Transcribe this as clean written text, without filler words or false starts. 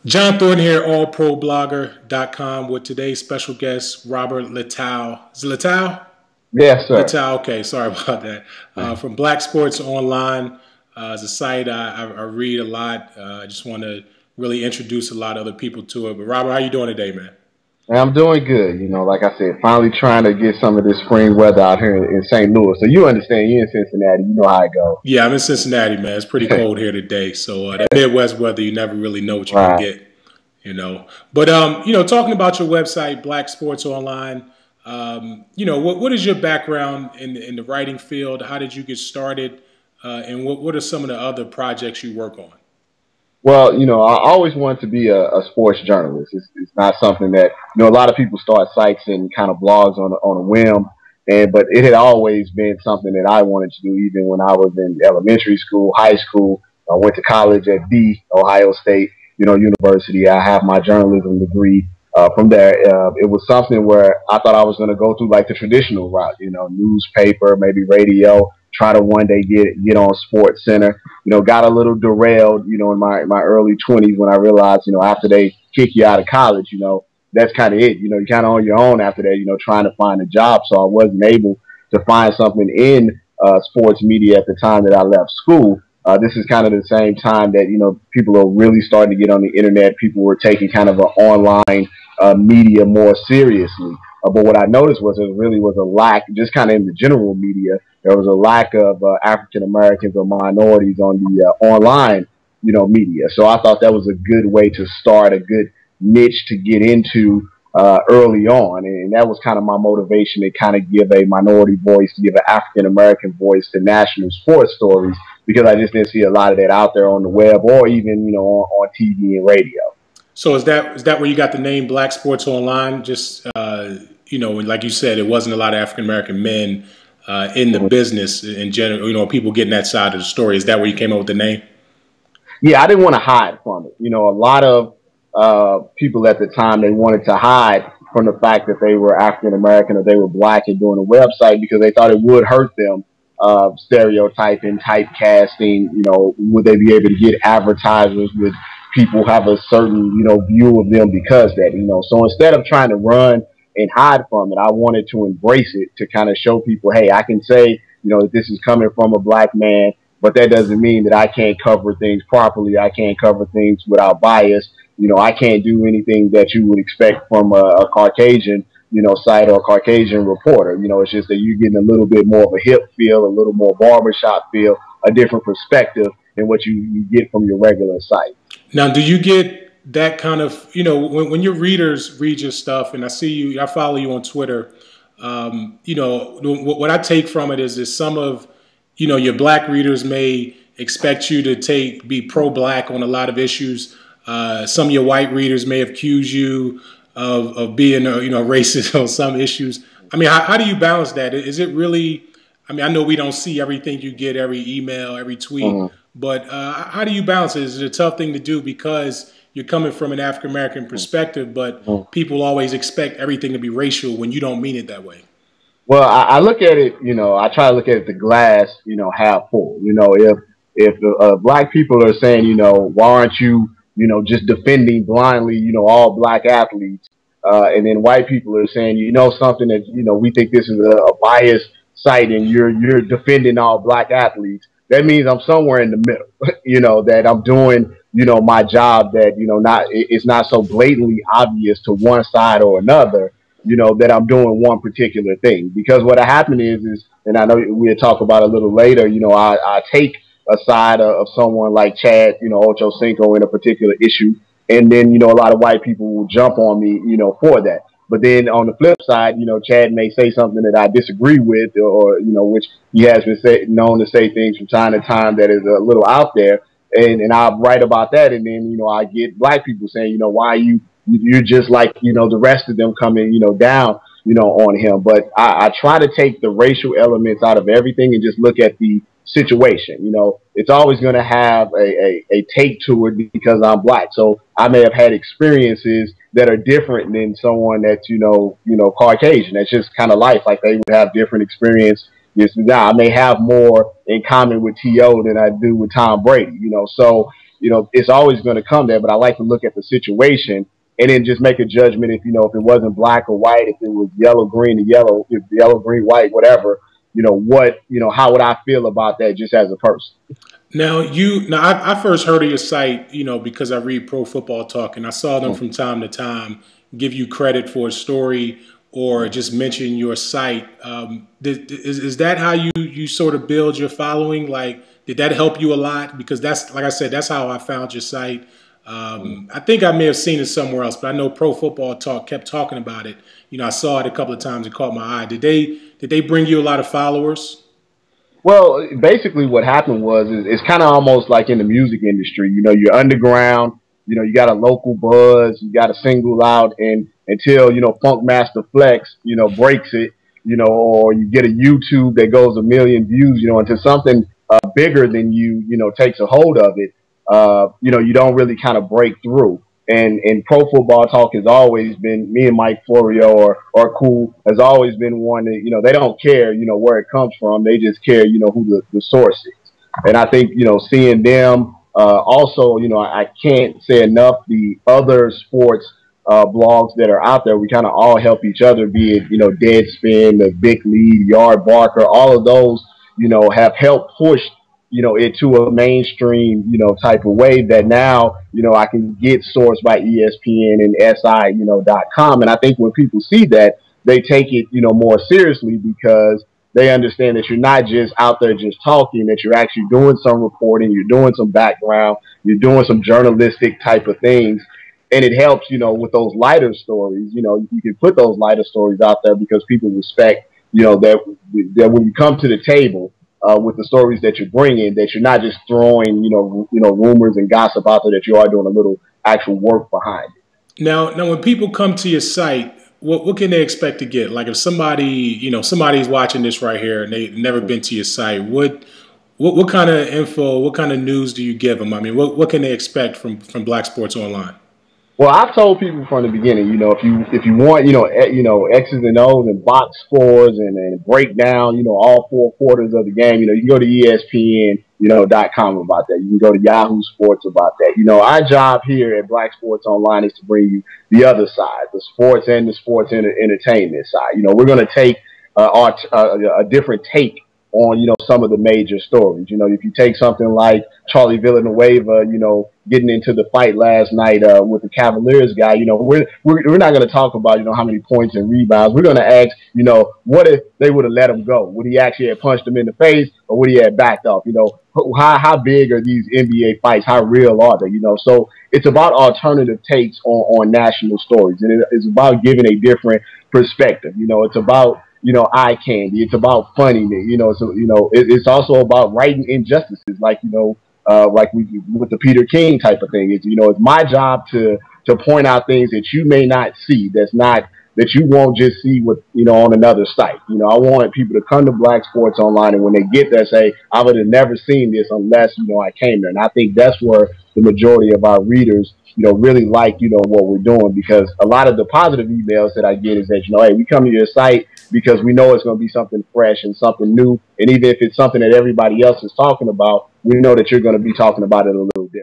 John Thornton here, allproblogger.com with today's special guest, Robert Littal. Is it Littal? Yes, sir. Littal, okay, sorry about that. From Black Sports Online. It's a site I read a lot. I just want to really introduce a lot of other people to it. But Robert, how you doing today, man? And I'm doing good. Like I said, finally trying to get some of this spring weather out here in St. Louis. So you understand, you're in Cincinnati. You know how it goes. Yeah, I'm in Cincinnati, man. It's pretty cold here today. So that Midwest weather, you never really know what you're going to Right. get. But talking about your website, Black Sports Online, what is your background in the writing field? How did you get started? And what are some of the other projects you work on? Well, I always wanted to be a sports journalist. It's not something that, a lot of people start sites and kind of blogs on a whim. But it had always been something that I wanted to do even when I was in elementary school, high school. I went to college at the Ohio State, University. I have my journalism degree. From there, it was something where I thought I was going to go through like the traditional route, newspaper, maybe radio, try to one day get on Sports Center. Got a little derailed, in my early 20s when I realized, after they kick you out of college, that's kind of it. You're kind of on your own after that, trying to find a job. So I wasn't able to find something in sports media at the time that I left school. This is kind of the same time that, people are really starting to get on the internet. People were taking kind of an online media more seriously. But what I noticed was there really was a lack, just kind of in the general media, there was a lack of African Americans or minorities on the online, media. So I thought that was a good way to start, a good niche to get into early on. And that was kind of my motivation to kind of give a minority voice, to give an African American voice to national sports stories, because I just didn't see a lot of that out there on the web or even, on TV and radio. So is that where you got the name Black Sports Online? Just like you said, it wasn't a lot of African American men in the business in general. People getting that side of the story. Is that where you came up with the name? Yeah, I didn't want to hide from it. A lot of people at the time, they wanted to hide from the fact that they were African American or they were black and doing a website because they thought it would hurt them. Stereotyping, typecasting, would they be able to get advertisers? Would people have a certain, view of them because that, so instead of trying to run and hide from it, I wanted to embrace it to kind of show people, hey, I can say, that this is coming from a black man, but that doesn't mean that I can't cover things properly. I can't cover things without bias. I can't do anything that you would expect from a Caucasian, site or a Caucasian reporter. It's just that you're getting a little bit more of a hip feel, a little more barbershop feel, a different perspective than what you get from your regular site. Now, do you get that kind of, when your readers read your stuff, and I follow you on Twitter, what I take from it is some of, your black readers may expect you to be pro-black on a lot of issues. Some of your white readers may accuse you of being, racist on some issues. I mean, how do you balance that? Is it really? I mean, I know we don't see everything you get, every email, every tweet, but how do you balance it? Is it a tough thing to do because you're coming from an African American perspective, but people always expect everything to be racial when you don't mean it that way? Well, I look at it, I try to look at the glass, half full. If black people are saying, why aren't you, just defending blindly, all black athletes, and then white people are saying, something that, we think this is a biased site and you're defending all black athletes, that means I'm somewhere in the middle, that I'm doing, my job, that, it's not so blatantly obvious to one side or another, that I'm doing one particular thing. Because what happened is, and I know we'll talk about a little later, I take a side of someone like Chad, Ochocinco in a particular issue, and then, a lot of white people will jump on me, for that. But then on the flip side, Chad may say something that I disagree with, or which he has been known to say things from time to time that is a little out there, and I write about that, and then I get black people saying, why you're just like the rest of them coming down on him. But I try to take the racial elements out of everything and just look at the situation. It's always going to have a take to it because I'm black. So I may have had experiences that are different than someone that's, Caucasian. That's just kind of life. Like they would have different experience. Yes, now I may have more in common with T.O. than I do with Tom Brady, So it's always going to come there. But I like to look at the situation and then just make a judgment if if it wasn't black or white, if it was yellow, green, or yellow, if yellow, green, white, whatever. How would I feel about that just as a person? I first heard of your site, because I read Pro Football Talk, and I saw them from time to time give you credit for a story or just mention your site. Is that how you sort of build your following? Like, did that help you a lot? Because that's, like I said, that's how I found your site. I think I may have seen it somewhere else, but I know Pro Football Talk kept talking about it. I saw it a couple of times. It caught my eye. Did they bring you a lot of followers? Well, basically, what happened was it's kind of almost like in the music industry. You're underground. You got a local buzz. You got a single out, and until Funk Master Flex, breaks it, or you get a YouTube that goes a million views, until something bigger than takes a hold of it. You don't really kind of break through. And Pro Football Talk has always been, me and Mike Florio or Cool has always been one that, they don't care, where it comes from. They just care, who the source is. And I think, seeing them, also, I can't say enough, the other sports blogs that are out there, we kind of all help each other, be it, Deadspin, the Big Lead, Yard Barker, all of those, have helped push it to a mainstream, type of way that now, I can get sourced by ESPN and SI, .com. And I think when people see that, they take it, more seriously because they understand that you're not just out there just talking, that you're actually doing some reporting, you're doing some background, you're doing some journalistic type of things. And it helps, with those lighter stories, you can put those lighter stories out there because people respect, that when you come to the table, with the stories that you're bringing, that you're not just throwing, rumors and gossip out there, that you are doing a little actual work behind it. Now, when people come to your site, what can they expect to get? Like if somebody's watching this right here and they've never been to your site, what kind of info, what kind of news do you give them? I mean, what can they expect from Black Sports Online? Well, I've told people from the beginning, if you want, X's and O's and box scores and break down, all four quarters of the game, you can go to ESPN, .com about that. You can go to Yahoo Sports about that. Our job here at Black Sports Online is to bring you the other side, the sports and the sports entertainment side. We're going to take a different take on, some of the major stories. If you take something like Charlie Villanueva, getting into the fight last night with the Cavaliers guy, we're not going to talk about, how many points and rebounds. We're going to ask, what if they would have let him go? Would he actually have punched him in the face, or would he have backed off? How big are these NBA fights? How real are they? So it's about alternative takes on national stories, and it's about giving a different perspective. It's about eye candy. It's about funniness. It's also about righting injustices, like like we with the Peter King type of thing. It's my job to point out things that you may not see. That you won't just see on another site. I want people to come to Black Sports Online, and when they get there, say, I would have never seen this unless I came there. And I think that's where the majority of our readers really like what we're doing, because a lot of the positive emails that I get is that hey, we come to your site because we know it's going to be something fresh and something new, and even if it's something that everybody else is talking about, we know that you're going to be talking about it a little different.